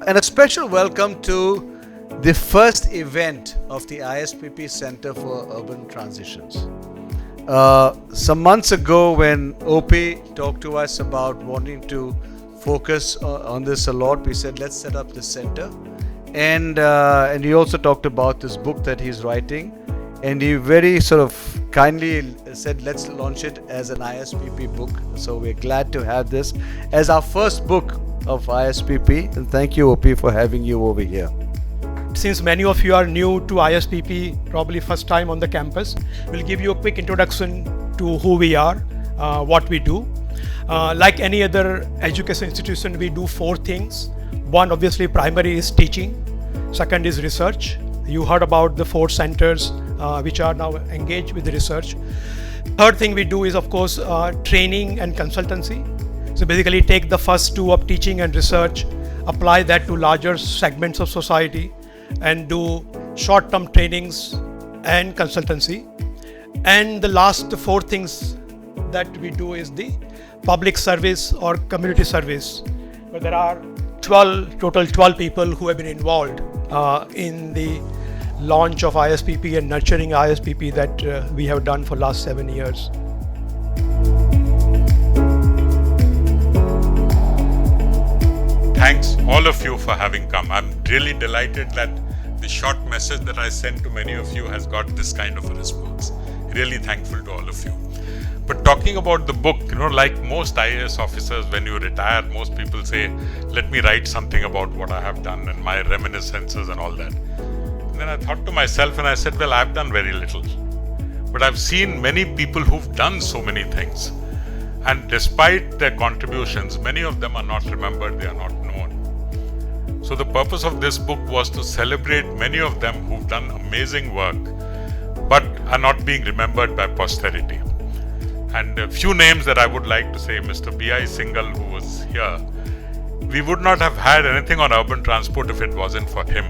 And a special welcome to the first event of the ISPP Center for Urban Transitions. Some months ago, when OP talked to us about wanting to focus on this a lot, we said, let's set up this center. And he also talked about this book that he's writing. And he very sort of kindly said, let's launch it as an ISPP book. So we're glad to have this as our first book of ISPP. And thank you, OP, for having you over here. Since many of you are new to ISPP, probably first time on the campus, we'll give you a quick introduction to who we are, what we do. Like any other education institution, we do 4 things. One, obviously, primary is teaching. Second is research. You heard about the 4 centers which are now engaged with the research. Third thing we do is, of course, training and consultancy. So basically take the first 2 of teaching and research, apply that to larger segments of society, and do short-term trainings and consultancy. And the last 4 things that we do is the public service or community service, where there are total 12 people who have been involved in the launch of ISPP and nurturing ISPP that we have done for last 7 years. Thanks all of you for having come. I'm really delighted that the short message that I sent to many of you has got this kind of a response. Really thankful to all of you. But talking about the book, like most IAS officers, when you retire, most people say, let me write something about what I have done and my reminiscences and all that. And then I thought to myself and I said, well, I've done very little. But I've seen many people who've done so many things. And despite their contributions, many of them are not remembered, they are not known. So the purpose of this book was to celebrate many of them who've done amazing work, but are not being remembered by posterity. And a few names that I would like to say, Mr. B.I. Singhal, who was here, we would not have had anything on urban transport if it wasn't for him.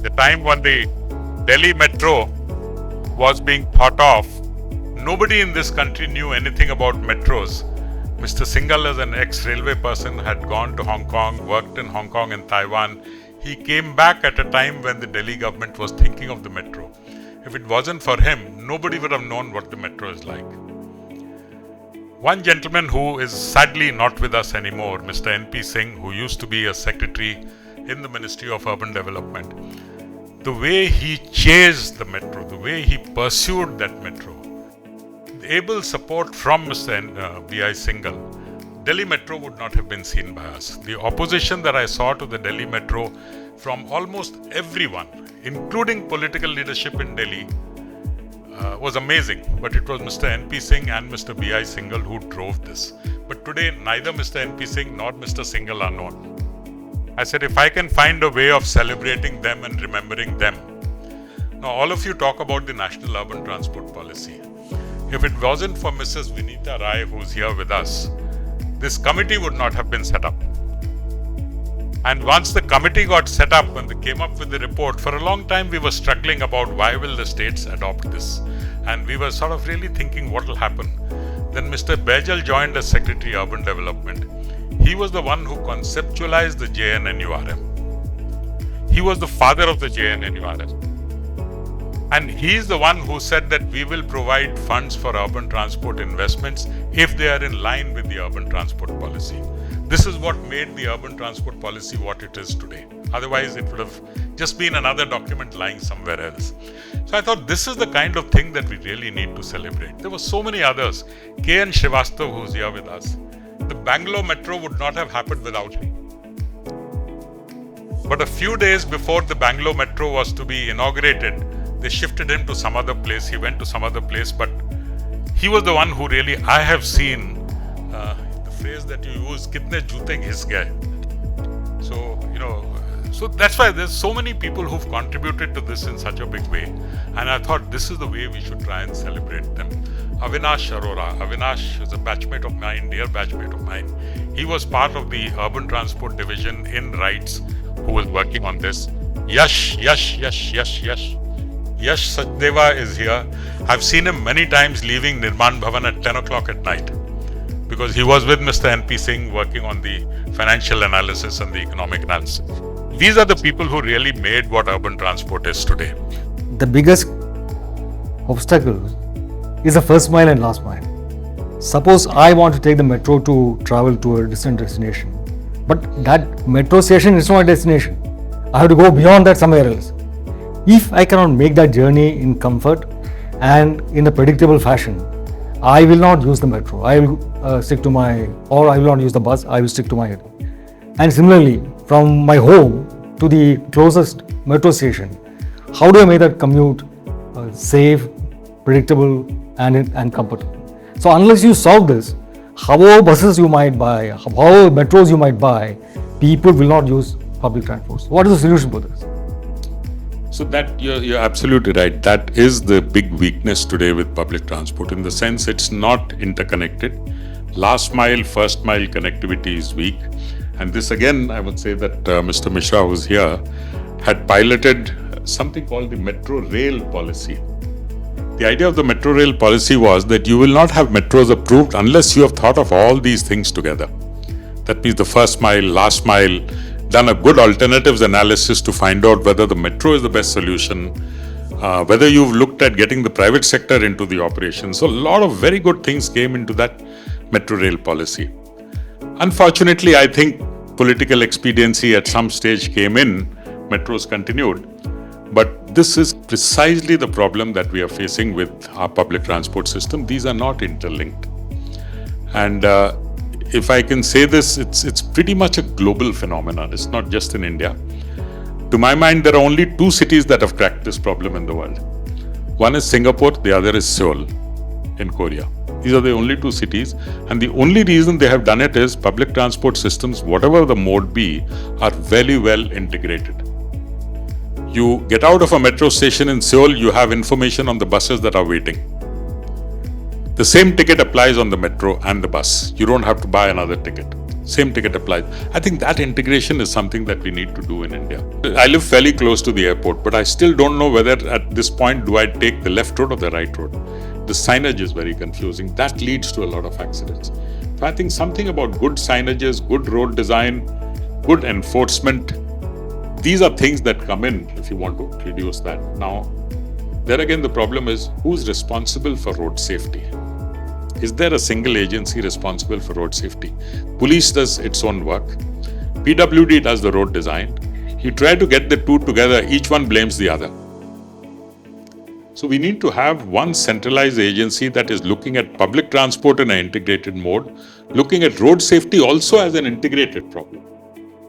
The time when the Delhi Metro was being thought of, nobody in this country knew anything about metros. Mr. Singhal, as an ex-railway person, had gone to Hong Kong, worked in Hong Kong and Taiwan. He came back at a time when the Delhi government was thinking of the metro. If it wasn't for him, nobody would have known what the metro is like. One gentleman who is sadly not with us anymore, Mr. N.P. Singh, who used to be a secretary in the Ministry of Urban Development, the way he chased the metro, the way he pursued that metro, the able support from Mr. B.I. Singhal, Delhi Metro would not have been seen by us. The opposition that I saw to the Delhi Metro from almost everyone, including political leadership in Delhi, was amazing. But it was Mr. N.P. Singh and Mr. B.I. Singhal who drove this. But today, neither Mr. N.P. Singh nor Mr. Singhal are known. I said, if I can find a way of celebrating them and remembering them. Now, all of you talk about the National Urban Transport Policy. If it wasn't for Mrs. Vinita Rai, who's here with us, this committee would not have been set up. And once the committee got set up, when they came up with the report, for a long time we were struggling about why will the states adopt this. And we were sort of really thinking what will happen. Then Mr. Baijal joined as Secretary Urban Development. He was the one who conceptualized the JNNURM. He was the father of the JNNURM. And he is the one who said that we will provide funds for urban transport investments if they are in line with the urban transport policy. This is what made the urban transport policy what it is today. Otherwise, it would have just been another document lying somewhere else. So I thought this is the kind of thing that we really need to celebrate. There were so many others. K.N. Srivastav, who's here with us. The Bangalore Metro would not have happened without him. But a few days before the Bangalore Metro was to be inaugurated, they shifted him to some other place. He went to some other place, but he was the one who really, I have seen the phrase that you use, kitne joote ghis gaye. So that's why there's so many people who've contributed to this in such a big way. And I thought this is the way we should try and celebrate them. Avinash Arora. Avinash is a batchmate of mine, dear batchmate of mine. He was part of the Urban Transport Division in RITES who was working on this. Yash Sachdeva is here. I've seen him many times leaving Nirman Bhavan at 10 o'clock at night because he was with Mr. N.P. Singh working on the financial analysis and the economic analysis. These are the people who really made what urban transport is today. The biggest obstacle is the first mile and last mile. Suppose I want to take the metro to travel to a distant destination, but that metro station is not a destination. I have to go beyond that somewhere else. If I cannot make that journey in comfort and in a predictable fashion, I will not use the metro. I will stick to or I will not use the bus. I will stick to my. And similarly, from my home to the closest metro station, how do I make that commute safe, predictable, and comfortable? So unless you solve this, however buses you might buy, however metros you might buy, people will not use public transport. So what is the solution for this? So that you're absolutely right. That is the big weakness today with public transport, in the sense it's not interconnected. Last mile, first mile connectivity is weak. And this again, I would say that Mr. Mishra, who's here, had piloted something called the metro rail policy. The idea of the metro rail policy was that you will not have metros approved unless you have thought of all these things together. That means the first mile, last mile, done a good alternatives analysis to find out whether the metro is the best solution, whether you've looked at getting the private sector into the operation. So a lot of very good things came into that metro rail policy. Unfortunately, I think political expediency at some stage came in, metros continued. But this is precisely the problem that we are facing with our public transport system. These are not interlinked. And if I can say this, it's pretty much a global phenomenon. It's not just in India. To my mind, there are only two cities that have cracked this problem in the world. One is Singapore, the other is Seoul in Korea. These are the only two cities. And the only reason they have done it is public transport systems, whatever the mode be, are very well integrated. You get out of a metro station in Seoul, you have information on the buses that are waiting. The same ticket applies on the metro and the bus. You don't have to buy another ticket. Same ticket applies. I think that integration is something that we need to do in India. I live fairly close to the airport, but I still don't know whether at this point do I take the left road or the right road. The signage is very confusing. That leads to a lot of accidents. So I think something about good signages, good road design, good enforcement, these are things that come in if you want to reduce that. Now, there again, the problem is who's responsible for road safety? Is there a single agency responsible for road safety? Police does its own work. PWD does the road design. You try to get the two together, each one blames the other. So we need to have one centralized agency that is looking at public transport in an integrated mode, looking at road safety also as an integrated problem.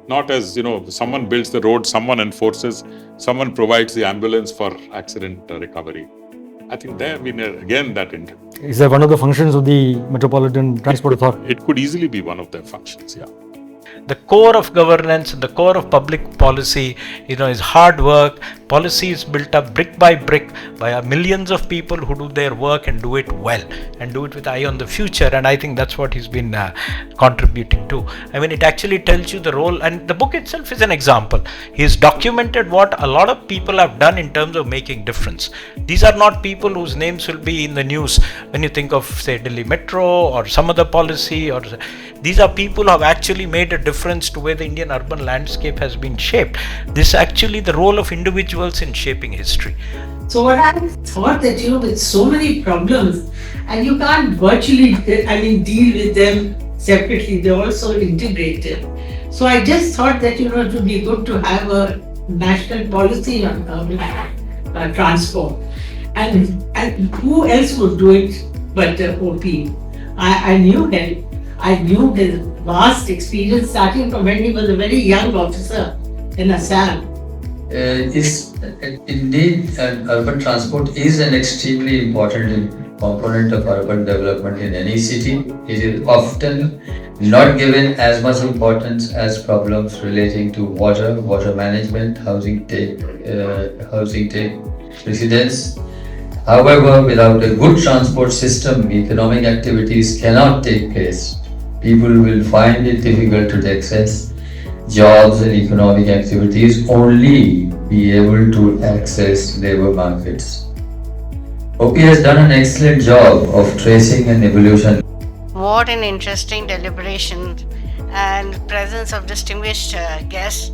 Not as, someone builds the road, someone enforces, someone provides the ambulance for accident recovery. I think there, again, that is that one of the functions of the Metropolitan Transport Authority? It could easily be one of their functions, yeah. The core of governance, the core of public policy, is hard work. Policy is built up brick by millions of people who do their work and do it well and do it with eye on the future. And I think that's what he's been contributing to. I mean, it actually tells you the role, and the book itself is an example. He's documented what a lot of people have done in terms of making difference. These are not people whose names will be in the news when you think of, say, Delhi Metro or some other policy. Or these are people who have actually made a difference to where the Indian urban landscape has been shaped. This is actually the role of individuals in shaping history. So what I thought that, with so many problems, and you can't virtually, deal with them separately, they're also integrated. So I just thought that, it would be good to have a national policy on urban transport. And who else would do it but OP? I knew him. I knew his vast experience starting from when he was a very young officer in Assam. Indeed, urban transport is an extremely important component of urban development in any city. It is often not given as much importance as problems relating to water management, housing take precedence. However, without a good transport system, economic activities cannot take place. People will find it difficult to access jobs and economic activities, only be able to access labor markets. OP has done an excellent job of tracing an evolution. what an interesting deliberation and presence of distinguished guests.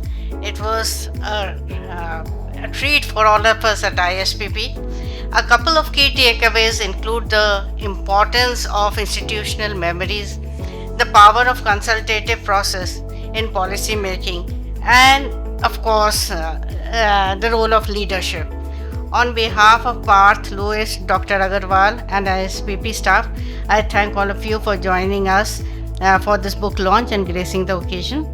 It was a treat for all of us at ISPP. A couple of key takeaways include the importance of institutional memories, the power of consultative process in policy making, and of course the role of leadership. On behalf of Parth, Louis, Dr. Agarwal and ISPP staff, I thank all of you for joining us for this book launch and gracing the occasion.